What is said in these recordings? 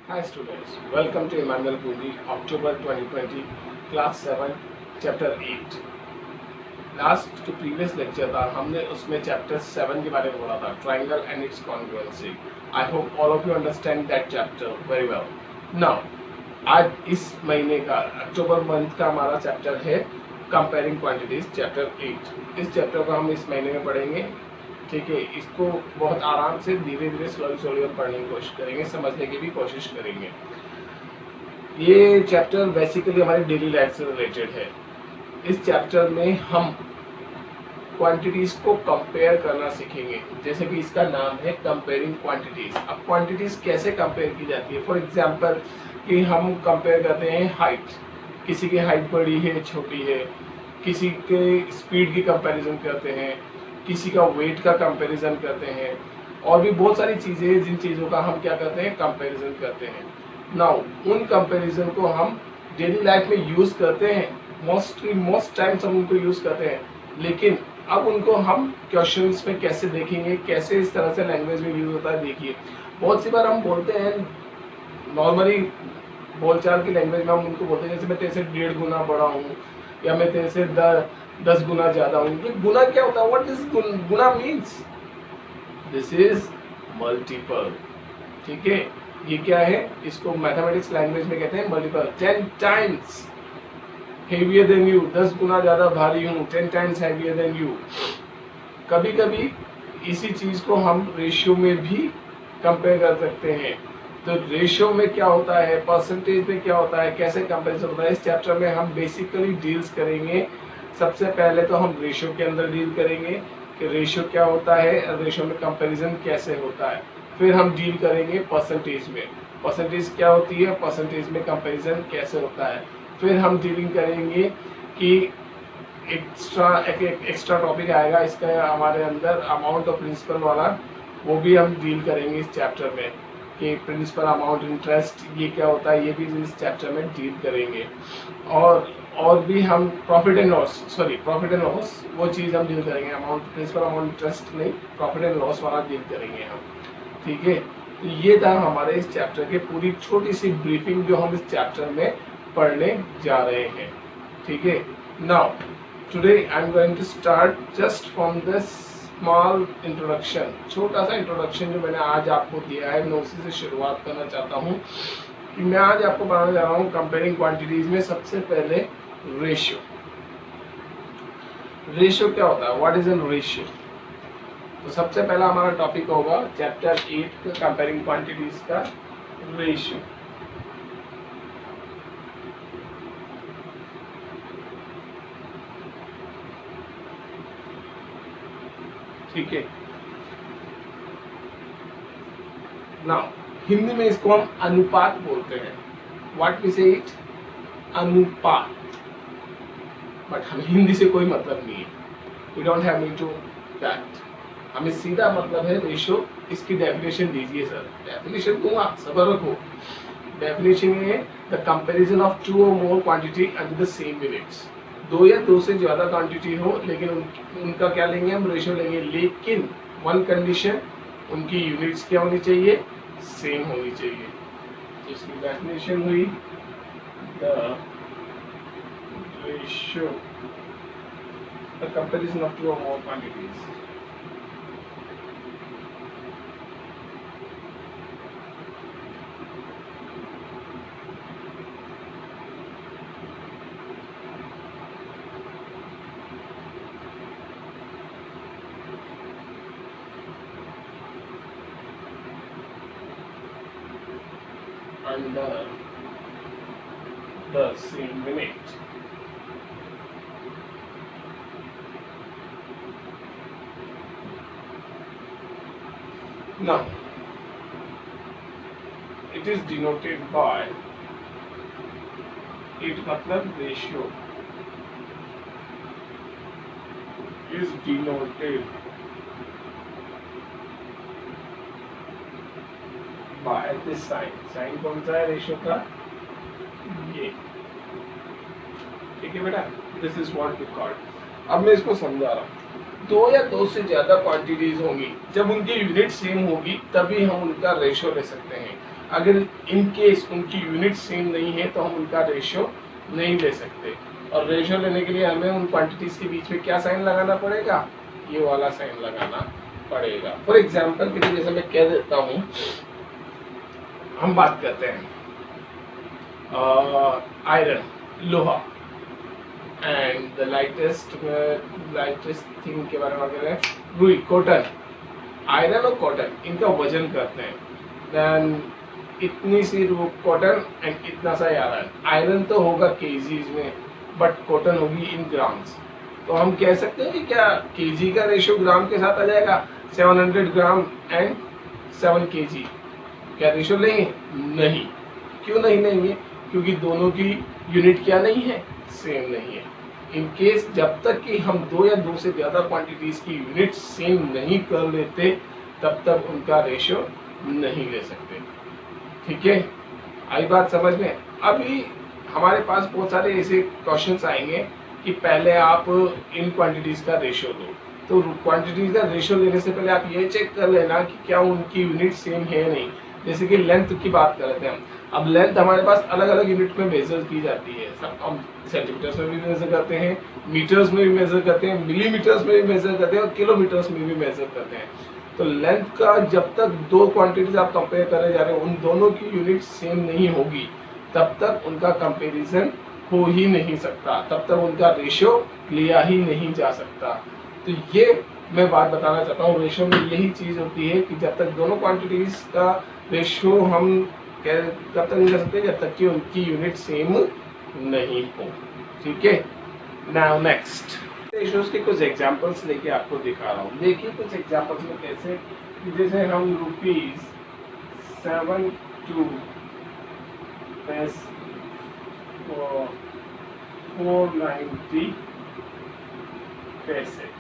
Hi students, welcome to Emmanuel Pundi, October 2020, Class 7, Chapter 8. Last जो previous lecture था हमने उसमें चैप्टर 7 के बारे में बोला था, triangle and it's congruency. I hope all of you understand that chapter very well. Now आज इस महीने का अक्टूबर मंथ का हमारा चैप्टर है कंपेयरिंग क्वांटिटीज, चैप्टर 8. इस चैप्टर को हम इस महीने में पढ़ेंगे. ठीक है, इसको बहुत आराम से धीरे धीरे स्लोली हम पढ़ने की कोशिश करेंगे, समझने की भी कोशिश करेंगे. ये चैप्टर बेसिकली हमारी डेली लाइफ से रिलेटेड है. इस चैप्टर में हम क्वांटिटीज को कंपेयर करना सीखेंगे, जैसे कि इसका नाम है कंपेयरिंग क्वांटिटीज. अब क्वांटिटीज कैसे कंपेयर की जाती है? फॉर एग्जांपल कि हम कंपेयर करते हैं हाइट, किसी की हाइट बड़ी है छोटी है, किसी के स्पीड की कंपैरिजन करते हैं, किसी का वेट का कंपैरिजन करते हैं, और भी बहुत सारी चीजें हैं जिन चीजों का हम क्या करते हैं, कंपैरिजन करते हैं. नाउ उन कंपैरिजन को हम डेली लाइफ में यूज करते हैं, मोस्ट टाइम्स हम उनको यूज करते हैं, लेकिन अब उनको हम क्वेश्चंस में कैसे देखेंगे, कैसे इस तरह से लैंग्वेज में यूज होता है. देखिए, बहुत सी बार हम बोलते हैं नॉर्मली बोलचाल की लैंग्वेज में, हम उनको बोलते हैं जैसे मैं तेरे से 1.5 गुना बड़ा हूँ, या मैं तेरे से 10 गुना ज्यादा हूँ. ये गुना क्या होता है? What is Guna means? This is multiple. ठीक है, ये क्या है? इसको मैथमेटिक्स लैंग्वेज में कहते हैं multiple. 10 times heavier than you, 10 गुना ज्यादा भारी हूँ, 10 टाइम्स हेवियर देन यू. कभी कभी इसी चीज को हम रेशियो में भी कंपेयर कर सकते हैं. तो रेशियो में क्या होता है, परसेंटेज में क्या होता है, कैसे कंपेरिजन होता है, इस चैप्टर में हम बेसिकली डील्स करेंगे. सबसे पहले तो हम रेशियो के अंदर डील करेंगे कि रेशियो क्या होता है, रेशियो में कंपैरिजन कैसे होता है. फिर हम डील करेंगे परसेंटेज में, परसेंटेज क्या होती है, परसेंटेज में कंपैरिजन कैसे होता है. फिर हम डीलिंग करेंगे कि एक्स्ट्रा टॉपिक आएगा इसका हमारे अंदर, अमाउंट ऑफ प्रिंसिपल वाला, वो भी हम डील करेंगे इस चैप्टर में कि प्रिंसिपल, अमाउंट, इंटरेस्ट ये क्या होता है, ये भी इस चैप्टर में डील करेंगे. और भी हम प्रॉफिट एंड लॉस वो चीज हम डील करेंगे. अमाउंट प्रिंसिपल, अमाउंट, इंटरेस्ट नहीं, प्रॉफिट एंड लॉस वाला डील करेंगे हम. ठीक है, तो ये था हमारे इस चैप्टर के पूरी छोटी सी ब्रीफिंग जो हम इस चैप्टर में पढ़ने जा रहे हैं. ठीक है, now today I am going to start just from this small introduction. छोटा सा इंट्रोडक्शन जो मैंने आज आपको दिया है, मैं उसी से शुरुआत करना चाहता हूँ. मैं आज आपको बताने जा रहा हूँ कंपेयरिंग क्वांटिटीज में सबसे पहले रेशियो. रेशियो क्या होता है, व्हाट इज एन रेशियो? तो सबसे पहला हमारा टॉपिक होगा चैप्टर 8 का कंपेयरिंग क्वांटिटीज का रेशियो. ठीक है, नाउ हिंदी में इसको हम अनुपात बोलते हैं. व्हाट वी से इट, अनुपात. बट हमें हिंदी से कोई मतलब नहीं है, we don't have into that. हमें सीधा मतलब है रेशियो. इसकी डेफिनेशन दीजिए सर. डेफिनेशन दूंगा, सबर रखो. डेफिनेशन है the comparison of two or more quantity under the same units. दो या दो से ज्यादा क्वांटिटी हो, लेकिन उनका क्या लेंगे हम, रेशियो लेंगे. लेकिन वन कंडीशन, उनकी यूनिट्स क्या होनी चाहिए, सेम होनी चाहिए. तो इसकी डेफिनेशन हुई the ratio, the comparison of two or more quantities. Under the same unit. Now, it is denoted by, it मतलब ratio is denoted by this sign. Sign कौन सा है रेशियो का, ये. ठीक है बेटा, this is what we call. अब मैं इसको समझा रहा हूँ. दो या दो से ज्यादा क्वांटिटीज होंगी, जब उनकी यूनिट सेम होगी तभी हम उनका रेशियो ले सकते हैं. अगर इन केस उनकी यूनिट सेम नहीं है तो हम उनका रेशियो नहीं ले सकते। और रेशियो लेने के लिए हमें उन क्वांटिटीज के बीच में क्या साइन लगाना पड़ेगा, ये वाला साइन लगाना पड़ेगा। फॉर एग्जाम्पल के लिए जैसे मैं कह देता हूं, हम बात करते हैं आयरन, लोहा, एंड द लाइटेस्ट थिंग के बारे में वगैरह रुई, कॉटन। आयरन और कॉटन इनका वजन करते हैं, देन इतनी सी कॉटन एंड इतना सा आयरन। आयरन तो होगा केजीज में बट कॉटन होगी इन ग्राम्स। तो हम कह सकते हैं कि क्या केजी का रेशियो ग्राम के साथ आ जाएगा, 700 ग्राम एंड 7 केजी। क्या रेशियो लेंगे? नहीं। क्यों नहीं लेंगे? क्योंकि दोनों की यूनिट क्या नहीं है, सेम नहीं है। इन केस जब तक कि हम दो या दो से ज्यादा क्वांटिटीज की यूनिट सेम नहीं कर लेते तब तक उनका रेशियो नहीं ले सकते। ठीक है, आई बात समझ में? अभी हमारे पास बहुत सारे ऐसे क्वेश्चंस आएंगे कि पहले आप इन क्वांटिटीज का रेशियो दो। तो क्वांटिटीज का रेशियो लेने से पहले आप ये चेक कर लेना कि क्या उनकी यूनिट सेम है या नहीं। जैसे कि लेंथ की बात कर रहे थे हम, अब लेंथ हमारे पास अलग अलग यूनिट में मेजर की जाती है। हम सेंटीमीटर्स में भी मेजर करते हैं, मीटर्स में भी मेजर करते हैं, मिलीमीटर्स में भी मेजर करते हैं और किलोमीटर्स में भी मेजर करते हैं। तो लेंथ का जब तक दो क्वांटिटीज आप कंपेयर करने जा रहे हो, उन दोनों की यूनिट सेम नहीं होगी तब तक उनका कंपैरिजन हो ही नहीं सकता, तब तक उनका रेशियो लिया ही नहीं जा सकता। तो ये मैं बात बताना चाहता हूँ, रेशियो में यही चीज होती है कि जब तक दोनों क्वांटिटीज का रेशियो हम कब तक नहीं कर सकते, जब तक कि उनकी यूनिट सेम नहीं हो। ठीक है, नाउ नेक्स्ट रेशियोज के कुछ एग्जांपल्स लेके आपको दिखा रहा हूँ। देखिए कुछ एग्जांपल्स में कैसे, जैसे हम ₹7 to 490 पैसे।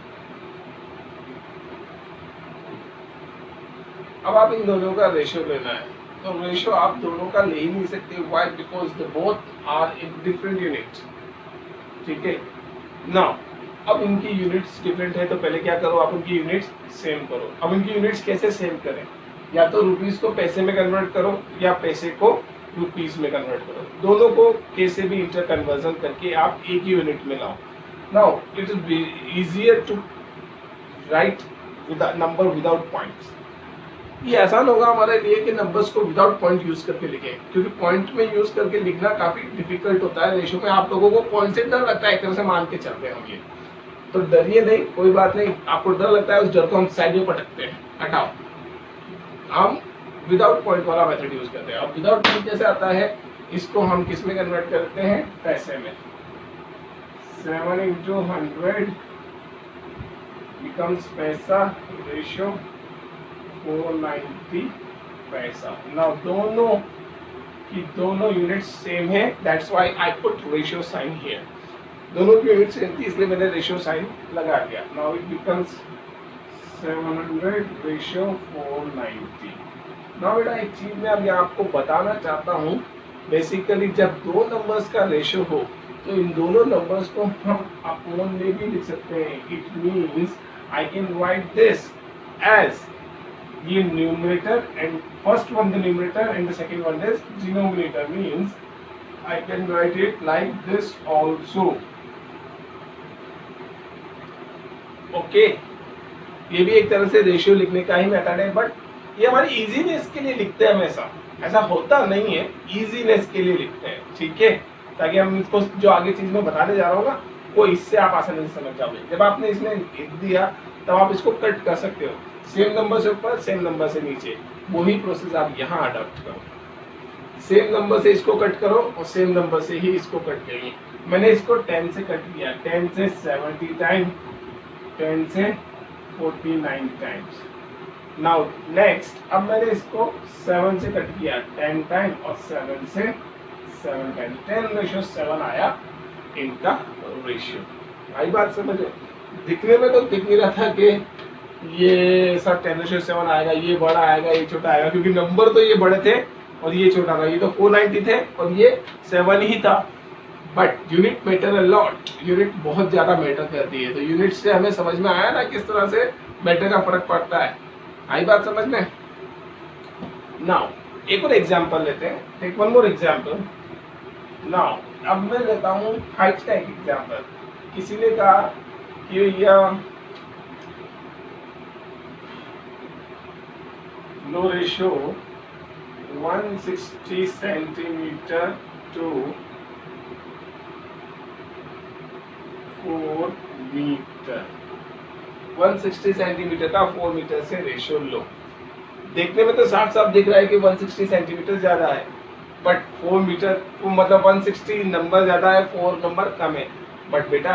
अब आप इन दोनों का रेशियो लेना है, तो रेशियो आप दोनों का ले ही नहीं सकते। Why? Because the both are in different unit. ठीक है, नाउ अब इनकी यूनिट्स डिफरेंट है तो पहले क्या करो, आप उनकी यूनिट्स सेम करो। अब इनकी यूनिट्स कैसे सेम करें? या तो रुपीस को पैसे में कन्वर्ट करो या पैसे को रुपीस में कन्वर्ट करो। दोनों को कैसे भी इंटर कन्वर्जन करके आप एक ही यूनिट में लाओ। Now it is easier to write number without points. ये आसान होगा हमारे लिए कि नंबर्स को विदाउट पॉइंट यूज करके लिखें, क्योंकि पॉइंट में यूज करके लिखना काफी डिफिकल्ट होता है। रेशियो में आप लोगों को पॉइंट से डर लगता है, एक तरह से मान के चलते हैं हम ये, तो डरिए नहीं, कोई बात नहीं। आपको डर लगता है, उस डर को हम साइड में पटकते हैं, हटाओ। हम विदाउट पॉइंट वाला मेथड यूज करते हैं। अब विदाउट पॉइंट जैसे आता है, इसको हम किस में कन्वर्ट करते हैं? पैसे में। 7 into 100 becomes पैसा, रेशियो 490 पैसा। नाउ दोनों की दोनों यूनिट्स सेम है, that's why I put ratio sign here. दोनों की यूनिट सेम थी इसलिए मैंने रेशियो साइन लगा दिया। Now it becomes 700 ratio 490। Now बेटा एक चीज मैं अभी आपको बताना चाहता हूँ, बेसिकली जब दो नंबर्स का रेशियो हो तो इन दोनों नंबर्स को हम अपोन में भी लिख सकते हैं। It means I can write this as ये numerator and first one the numerator and the second one is denominator, means I can write it like this also. Okay, ये भी एक तरह से रेशियो लिखने का ही मेथड है, बट ये हमारी इजीनेस के लिए लिखते हैं हमेशा। ऐसा होता नहीं है, इजीनेस के लिए लिखते हैं। ठीक है, ताकि हम इसको जो आगे चीज में बताने जा रहा हूँ ना, वो इससे आप आसानी से समझ जाओगे। जब आपने इसमें लिख दिया तब आप इसको कट कर सकते हो, सेम नंबर से ऊपर सेम नंबर से नीचे। वही प्रोसेस आप यहाँ अडॉप्ट करो, सेम नंबर से इसको कट करो और सेम नंबर से ही इसको कट करिए। मैंने इसको 10 से कट किया, 10 से 70 टाइम, 10 से 49 टाइम्स। नाउ नेक्स्ट, अब मैंने इसको 7 से कट किया 10 टाइम और 7 से 7 टाइम, 10:7 आया इनका रेशियो। आई बात समझ? दिखने में तो दिख नहीं रहा था कि ये सब 10:7 आएगा, ये बड़ा आएगा, ये छोटा आएगा, क्योंकि नंबर तो ये बड़े थे और ये छोटा था। ये तो 490 थे और ये 7 ही था। But unit matter a lot, unit बहुत ज्यादा मैटर करती है। तो यूनिट से हमें समझ में आया ना किस तरह से मैटर का फर्क पड़ता है। आई बात समझ में? नाउ एक और एग्जांपल लेते हैं, take one more example now. अब मैं लेता हूँ हाइट का एक एग्जांपल। किसी ने कहा कि भैया लो ratio 160 centimetre to 4 metre, 160 centimetre का 4 मीटर से रेशियो लो। देखने में तो साफ साफ दिख रहा है कि 160 सेंटीमीटर ज्यादा है, बट 4 मीटर मतलब 160 नंबर ज्यादा है, 4 नंबर कम है। बट बेटा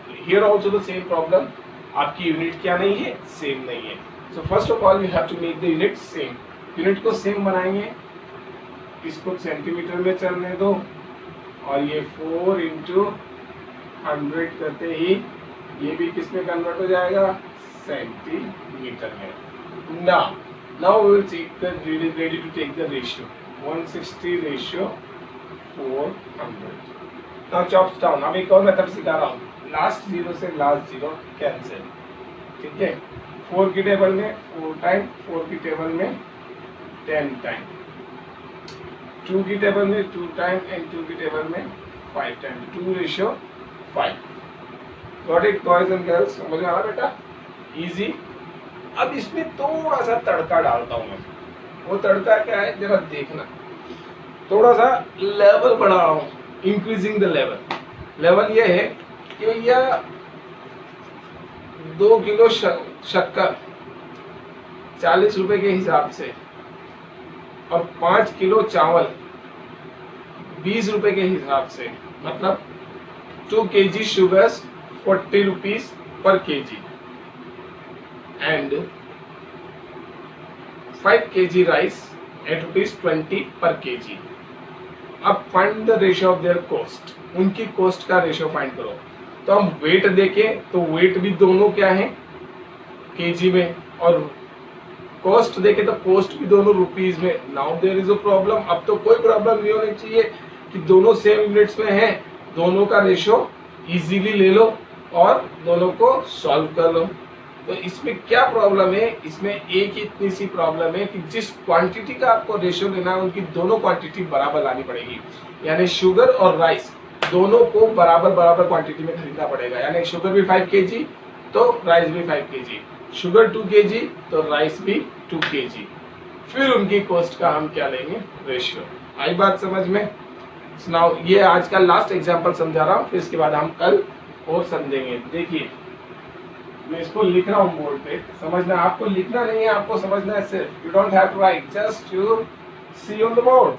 here also the same problem, आपकी यूनिट क्या नहीं है, सेम नहीं है। So first of all you have to make the unit same. Unit को सेम बनाएंगे, इसको सेंटीमीटर में चलने दो, और ये 4 इंटू 100 करते ही ये भी किस में कन्वर्ट हो जाएगा, सेंटीमीटर में। Now we will take the ready to take the ratio 160 ratio 400. Now chops down. अब एक और मेथड सिखा रहा हूँ, लास्ट जीरो से लास्ट जीरो कैंसिल, ठीक है। 4 की टेबल में 4 टाइम, 4 की टेबल में 10 टाइम, 2 की टेबल में 2 टाइम एंड 2 की टेबल में 5 time, 2 ratio 5। Got it boys and girls, समझ में आ रहा बेटा, इजी। अब इसमें थोड़ा सा तड़का डालता हूं मैं। वो तड़का क्या है जरा देखना, थोड़ा सा लेवल बढ़ा रहा हूं, इंक्रीजिंग द लेवल। लेवल ये है कि भैया 2 किलो शक्कर 40 रुपए के हिसाब से और 5 किलो चावल 20 रुपए के हिसाब से, मतलब 2 kg sugars 40 rupees per kg and 5 kg rice at ₹20 per kg. अब find the ratio of their cost, उनकी कॉस्ट का रेशियो फाइंड करो। तो हम वेट देखें तो वेट भी दोनों क्या है, केजी में, और कॉस्ट देखें तो कॉस्ट भी दोनों रुपीज में। Now there is a problem. अब तो कोई प्रॉब्लम नहीं होनी चाहिए कि दोनों सेम यूनिट्स में है, दोनों का रेशियो इजीली ले लो और दोनों को सॉल्व कर लो। तो इसमें क्या प्रॉब्लम है, इसमें एक ही इतनी सी प्रॉब्लम है कि जिस क्वांटिटी का आपको रेशियो लेना है उनकी दोनों क्वांटिटी बराबर लानी पड़ेगी। यानी शुगर और राइस दोनों को बराबर बराबर क्वांटिटी में खरीदना पड़ेगा। यानी शुगर भी 5 kg तो राइस भी 5 kg, शुगर 2 kg तो राइस भी 2 kg। फिर उनकी कॉस्ट का हम क्या लेंगे, रेशियो। आई बात समझ में? नाउ ये आज का लास्ट एग्जांपल समझा रहा हूँ, फिर इसके बाद हम कल और समझेंगे। देखिए मैं इसको लिख रहा हूँ बोर्ड पे, समझना। आपको लिखना नहीं है, आपको समझना है सिर्फ। You don't have to write, just you see on the board.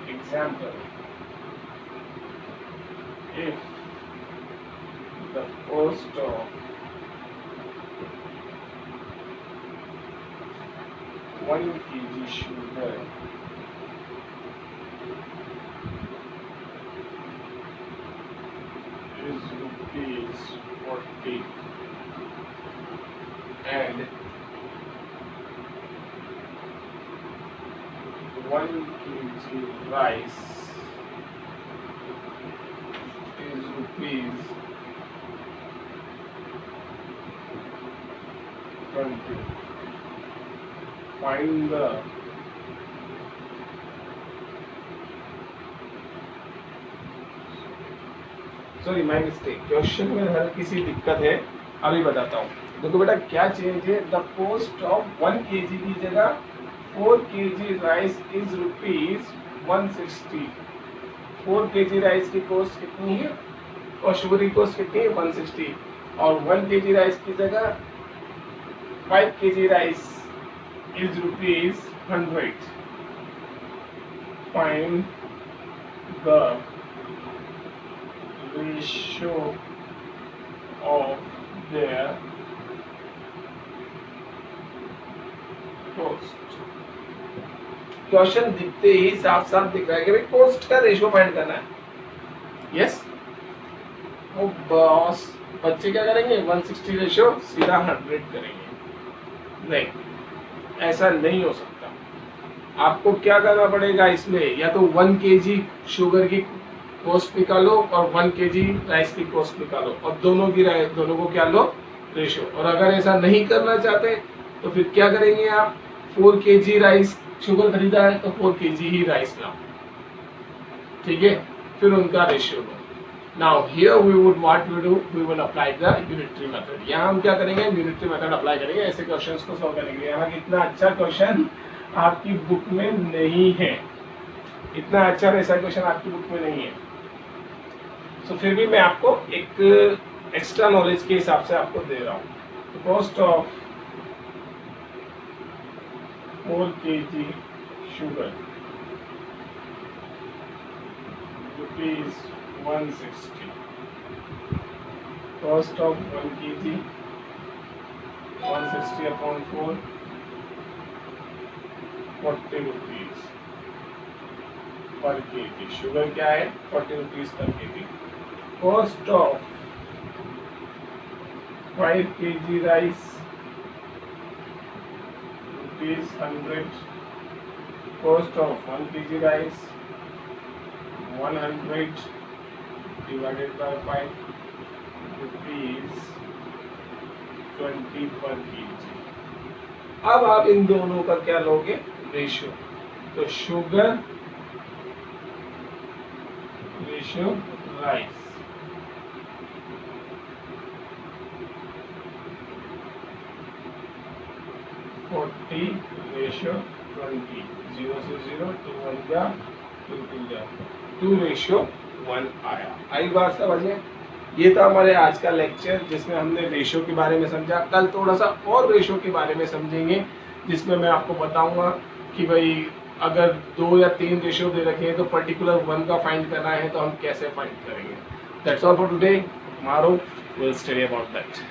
Example, if the cost of 1 kg sugar is ₹40 and 1 kg rice is ₹20. Find the sorry my mistake, question में हल्की सी दिक्कत है, अभी बताता हूँ। देखो बेटा क्या चेंज है, द कॉस्ट ऑफ 1 kg की जगह 4 kg rice is ₹160। 4 kg rice की कॉस्ट कितनी है और शुगर की कॉस्ट कितनी है, 160। और 1 kg राइस की जगह 5 kg rice is ₹100। Find the ratio of their cost। Question दिखते ही साफ साफ दिख रहा है कि भाई कॉस्ट का रेशियो फाइंड करना है। यस, वो बॉस बच्चे क्या करेंगे, 160 रेशियो सीधा 100 करेंगे। नहीं, ऐसा नहीं हो सकता। आपको क्या करना पड़ेगा इसमें, या तो 1 kg शुगर की कॉस्ट निकालो और 1 kg राइस की कॉस्ट निकालो और दोनों को क्या लो, रेशियो। और अगर ऐसा नहीं करना चाहते तो फिर क्या करेंगे आप, 4 kg राइस शुगर खरीदा है तो 4 kg ही राइस लाओ, ठीक है। फिर उनका रेशियो लो। Now here we would what we do, we will apply the unitary method. यहाँ हम क्या करेंगे, यूनिटरी मेथड अप्लाई करेंगे ऐसे क्वेश्चंस को सॉल्व करने के लिए। यहाँ इतना अच्छा क्वेश्चन आपकी बुक में नहीं है, इतना अच्छा वैसा क्वेश्चन आपकी बुक में नहीं है। तो फिर भी मैं आपको एक एक्स्ट्रा नॉलेज के हिसाब से आपको दे रहा हूँ। Cost of 4 kg sugar rupees 160. Cost of 1 kg 160 upon 4 40 rupees पर kg। शुगर क्या है, 40 rupees पर kg। Cost of 5 kg rice rupees 100। Cost of 1 kg rice 100 divided by 5 rupees 20 per kg। अब आप इन दोनों का क्या लोगे, रेशियो। तो sugar ratio rice, forty ratio 20, 0 से 0, 2 1 जा 2 2 जा 2 रेशियो 1 आया। आई बात समझिए। ये था हमारे आज का लेक्चर जिसमें हमने रेशियो के बारे में समझा। कल थोड़ा सा और रेशियो के बारे में समझेंगे, जिसमें मैं आपको बताऊंगा कि भाई अगर 2 या 3 रेशियो दे रखे हैं तो पर्टिकुलर 1 का फाइंड करना है तो हम कैसे फाइंड करेंगे। That's all for today. Tomorrow will study about that.